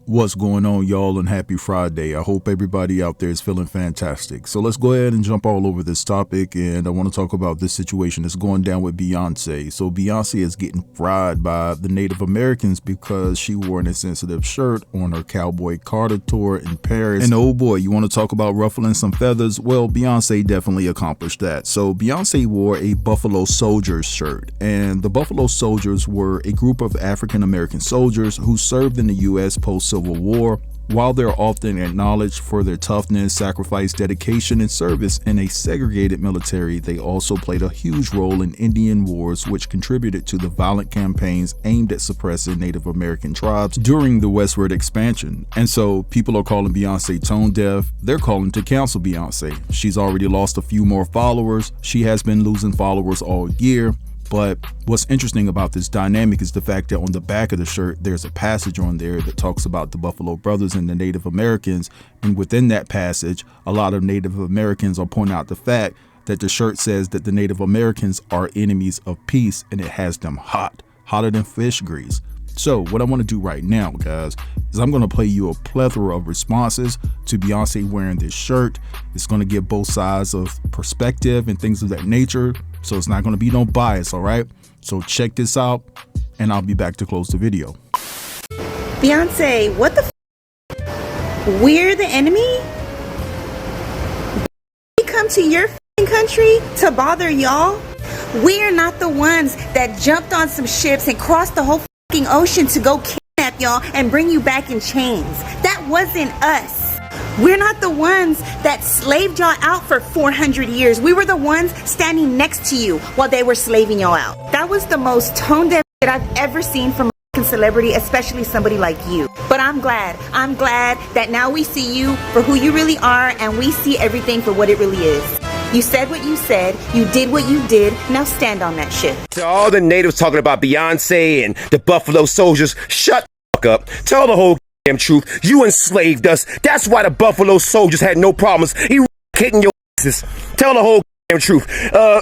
What's going on, y'all, and happy Friday. I hope everybody out there is feeling fantastic. So let's go ahead and jump all over this topic, and I want to talk about this situation that's going down with Beyonce. So Beyonce is getting fried by the Native Americans because she wore an insensitive shirt on her Cowboy Carter tour in Paris. And oh boy, you want to talk about ruffling some feathers? Well, Beyonce definitely accomplished that. So Beyonce wore a Buffalo Soldiers shirt, and the Buffalo Soldiers were a group of African American soldiers who served in the U.S. post-Civil War. While they're often acknowledged for their toughness, sacrifice, dedication, and service in a segregated military, they also played a huge role in Indian wars, which contributed to the violent campaigns aimed at suppressing Native American tribes during the westward expansion. And so people are calling Beyonce tone deaf. They're calling to cancel Beyonce. She's already lost a few more followers. She has been losing followers all year. But what's interesting about this dynamic is the fact that on the back of the shirt, there's a passage on there that talks about the Buffalo Brothers and the Native Americans. And within that passage, a lot of Native Americans are pointing out the fact that the shirt says that the Native Americans are enemies of peace, and it has them hot, hotter than fish grease. So what I want to do right now, guys, is I'm going to play you a plethora of responses to Beyonce wearing this shirt. It's going to give both sides of perspective and things of that nature. So it's not going to be no bias, all right? So check this out, and I'll be back to close the video. Beyonce, what the f? We're the enemy? We come to your country to bother y'all? We're not the ones that jumped on some ships and crossed the whole ocean to go kidnap y'all and bring you back in chains. That wasn't us. We're not the ones that slaved y'all out for 400 years. We were the ones standing next to you while they were slaving y'all out. That was the most tone deaf that I've ever seen from a celebrity, especially somebody like you. But I'm glad that now we see you for who you really are, and we see everything for what it really is. You said what you said, you did what you did, now stand on that shit. To all the natives talking about Beyonce and the Buffalo Soldiers, shut the fuck up. Tell the whole damn truth. You enslaved us. That's why the Buffalo Soldiers had no problems eradicating your asses. Tell the whole damn truth.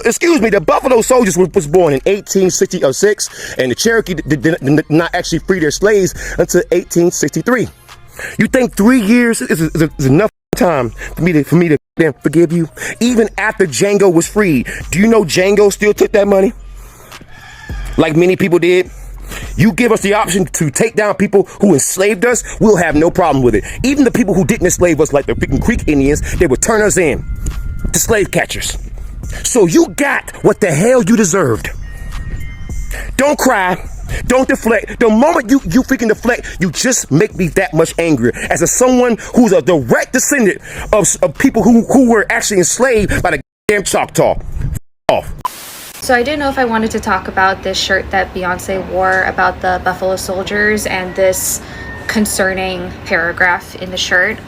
Excuse me, the Buffalo Soldiers was born in 1866, and the Cherokee did not actually free their slaves until 1863. You think 3 years is enough time for me to damn forgive you? Even after Django was freed, do you know Django still took that money? Like many people did. You give us the option to take down people who enslaved us, we'll have no problem with it. Even the people who didn't enslave us, like the freaking Creek Indians, they would turn us in to slave catchers. So you got what the hell you deserved. Don't cry. Don't deflect. The moment you freaking deflect, you just make me that much angrier. As someone who's a direct descendant of people who were actually enslaved by the damn Choctaw. Off. So I didn't know if I wanted to talk about this shirt that Beyonce wore about the Buffalo Soldiers and this concerning paragraph in the shirt.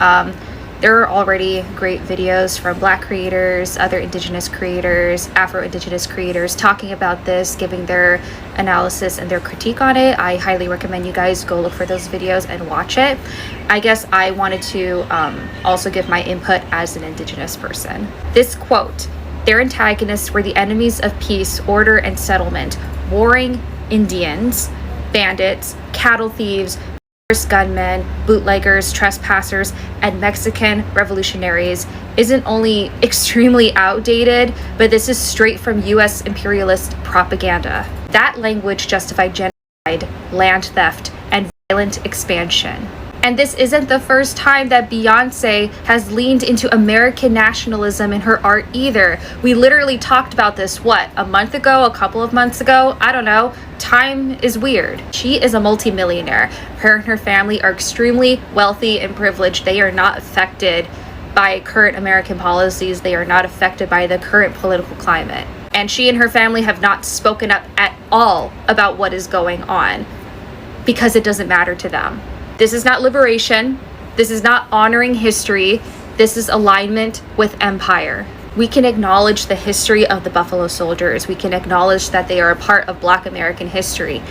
There are already great videos from Black creators, other Indigenous creators, Afro-Indigenous creators talking about this, giving their analysis and their critique on it. I highly recommend you guys go look for those videos and watch it. I guess I wanted to also give my input as an Indigenous person. This quote, "Their antagonists were the enemies of peace, order, and settlement, warring Indians, bandits, cattle thieves, gunmen, bootleggers, trespassers, and Mexican revolutionaries," isn't only extremely outdated, but this is straight from US imperialist propaganda. That language justified genocide, land theft, and violent expansion. And this isn't the first time that Beyonce has leaned into American nationalism in her art either. We literally talked about this, a month ago, a couple of months ago? I don't know. Time is weird. She is a multimillionaire. Her and her family are extremely wealthy and privileged. They are not affected by current American policies. They are not affected by the current political climate. And she and her family have not spoken up at all about what is going on because it doesn't matter to them. This is not liberation. This is not honoring history. This is alignment with empire. We can acknowledge the history of the Buffalo Soldiers. We can acknowledge that they are a part of Black American history.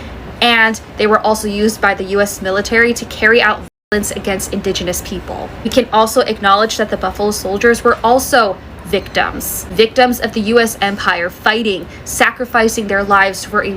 And they were also used by the US military to carry out violence against Indigenous people. We can also acknowledge that the Buffalo Soldiers were also victims of the US empire, fighting, sacrificing their lives for a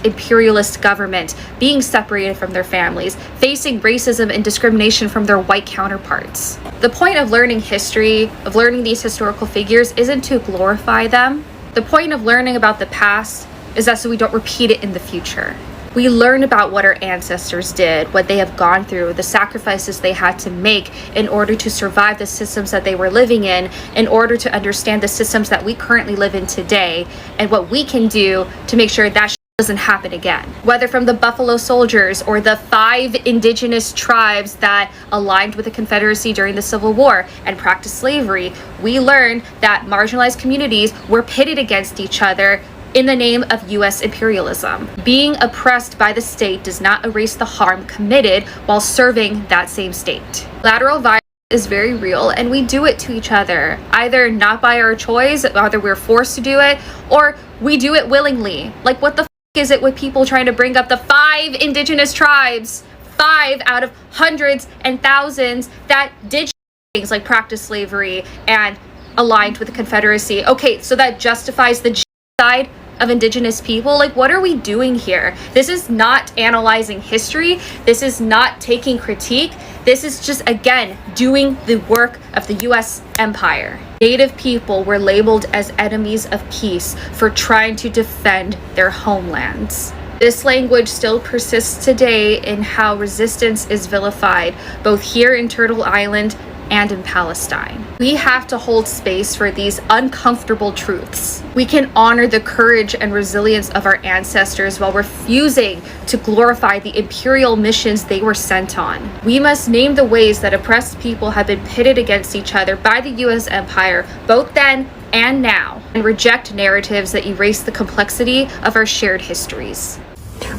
imperialist government, being separated from their families, facing racism and discrimination from their white counterparts. The point of learning history, of learning these historical figures, isn't to glorify them. The point of learning about the past is that so we don't repeat it in the future. We learn about what our ancestors did, what they have gone through, the sacrifices they had to make in order to survive the systems that they were living in order to understand the systems that we currently live in today, and what we can do to make sure that doesn't happen again. Whether from the Buffalo Soldiers or the 5 indigenous tribes that aligned with the Confederacy during the Civil War and practiced slavery, we learned that marginalized communities were pitted against each other in the name of U.S. imperialism. Being oppressed by the state does not erase the harm committed while serving that same state. Lateral violence is very real, and we do it to each other, either not by our choice, either we're forced to do it, or we do it willingly. Like, what the is it with people trying to bring up the 5 indigenous tribes, 5 out of hundreds and thousands that did things like practice slavery and aligned with the Confederacy? Okay, so that justifies the genocide of indigenous people? Like, what are we doing here? This is not analyzing history. This is not taking critique. This is just, again, doing the work of the U.S. empire. Native people were labeled as enemies of peace for trying to defend their homelands. This language still persists today in how resistance is vilified, both here in Turtle Island and in Palestine. We have to hold space for these uncomfortable truths. We can honor the courage and resilience of our ancestors while refusing to glorify the imperial missions they were sent on. We must name the ways that oppressed people have been pitted against each other by the U.S. empire, both then and now, and reject narratives that erase the complexity of our shared histories.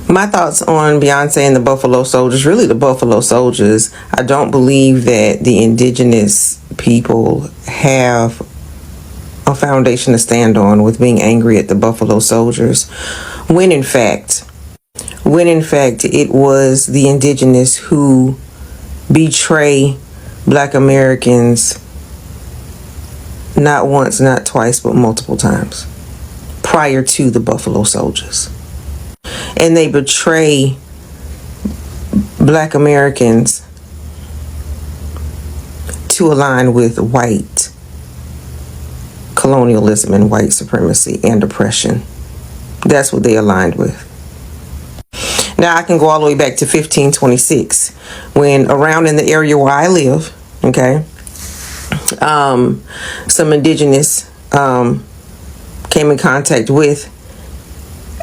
My thoughts on Beyonce and the Buffalo Soldiers, really the Buffalo Soldiers. I don't believe that the indigenous people have a foundation to stand on with being angry at the Buffalo Soldiers, when in fact it was the indigenous who betray Black Americans not once, not twice, but multiple times prior to the Buffalo Soldiers. And they betray Black Americans to align with white colonialism and white supremacy and oppression. That's what they aligned with. Now I can go all the way back to 1526, when around in the area where I live, okay, some indigenous came in contact with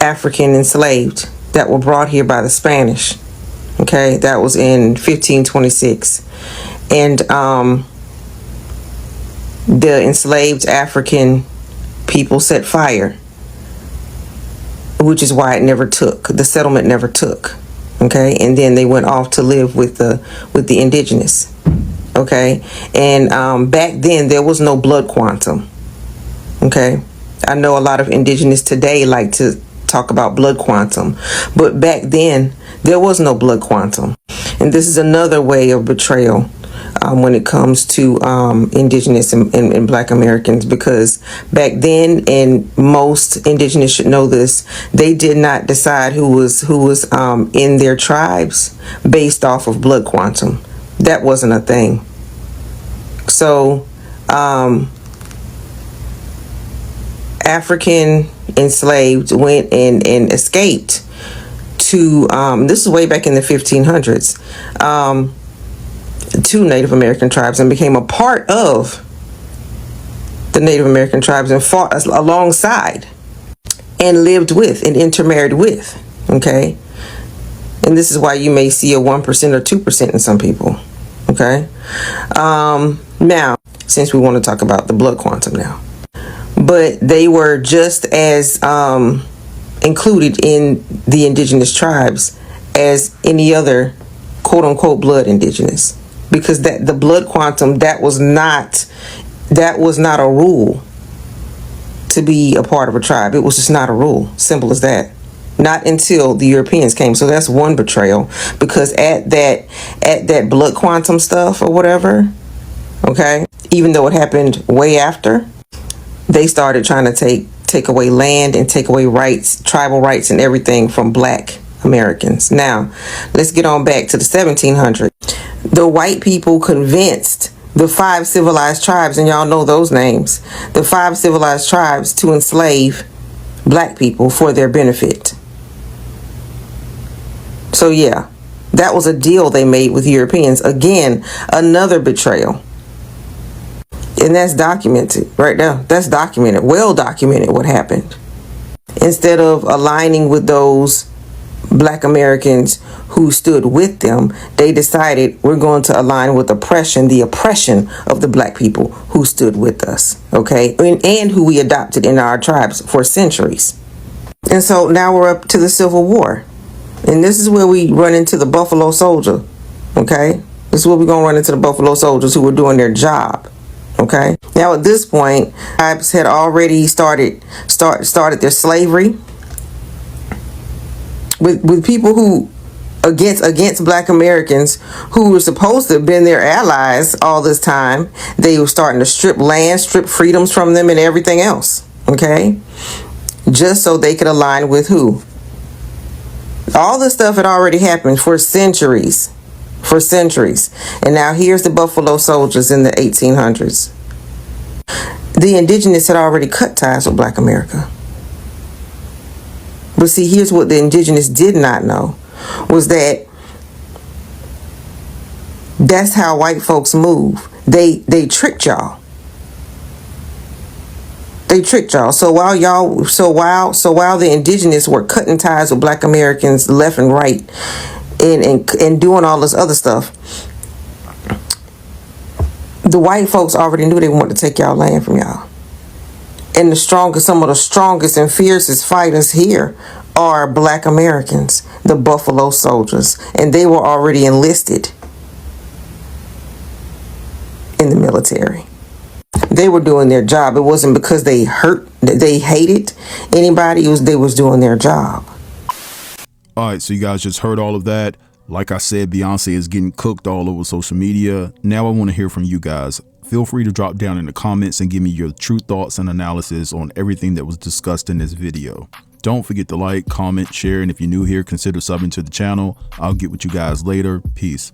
African enslaved that were brought here by the Spanish. Okay, that was in 1526. And the enslaved African people set fire, which is why it never took. The settlement never took. Okay, and then they went off to live with the indigenous. Okay, and back then there was no blood quantum. Okay, I know a lot of indigenous today like to talk about blood quantum, but back then there was no blood quantum. And this is another way of betrayal when it comes to indigenous and Black Americans, because back then, and most indigenous should know this, they did not decide who was in their tribes based off of blood quantum. That wasn't a thing. So African enslaved went and escaped to this is way back in the 1500s, to Native American tribes, and became a part of the Native American tribes and fought alongside and lived with and intermarried with. Okay, and this is why you may see a 1% or 2% in some people. Okay, now since we want to talk about the blood quantum now, but they were just as included in the indigenous tribes as any other quote unquote blood indigenous, because that the blood quantum, that was not a rule to be a part of a tribe. It was just not a rule. Simple as that. Not until the Europeans came. So that's one betrayal, because at that blood quantum stuff or whatever, okay, even though it happened way after, they started trying to take take away land and take away rights, tribal rights and everything from black Americans. Now, let's get on back to the 1700s. The white people convinced the 5 civilized tribes, and y'all know those names, the 5 civilized tribes to enslave black people for their benefit. So yeah, that was a deal they made with Europeans. Again, another betrayal. And that's documented right now. That's documented, well documented what happened. Instead of aligning with those black Americans who stood with them, they decided we're going to align with oppression, the oppression of the black people who stood with us, okay? And who we adopted in our tribes for centuries. And so now we're up to the Civil War. And this is where we run into the Buffalo Soldier, okay? This is where we're going to run into the Buffalo Soldiers who were doing their job, okay? Now at this point, tribes had already started their slavery with people who against black Americans who were supposed to have been their allies all this time. They were starting to strip land, strip freedoms from them and everything else, okay? Just so they could align with who? All this stuff had already happened for centuries. For centuries. And now here's the Buffalo Soldiers in the 1800s. The Indigenous had already cut ties with black America. But see, here's what the Indigenous did not know, was that that's how white folks move. They tricked y'all. They tricked y'all. So while the Indigenous were cutting ties with black Americans left and right and doing all this other stuff, the white folks already knew they wanted to take y'all land from y'all. And some of the strongest and fiercest fighters here are black Americans, the Buffalo Soldiers, and they were already enlisted in the military. They were doing their job. It wasn't because they hated anybody. They was doing their job. All right, so you guys just heard all of that. Like I said, Beyonce is getting cooked all over social media. Now I want to hear from you guys. Feel free to drop down in the comments and give me your true thoughts and analysis on everything that was discussed in this video. Don't forget to like, comment, share, and if you're new here, consider subbing to the channel. I'll get with you guys later. Peace.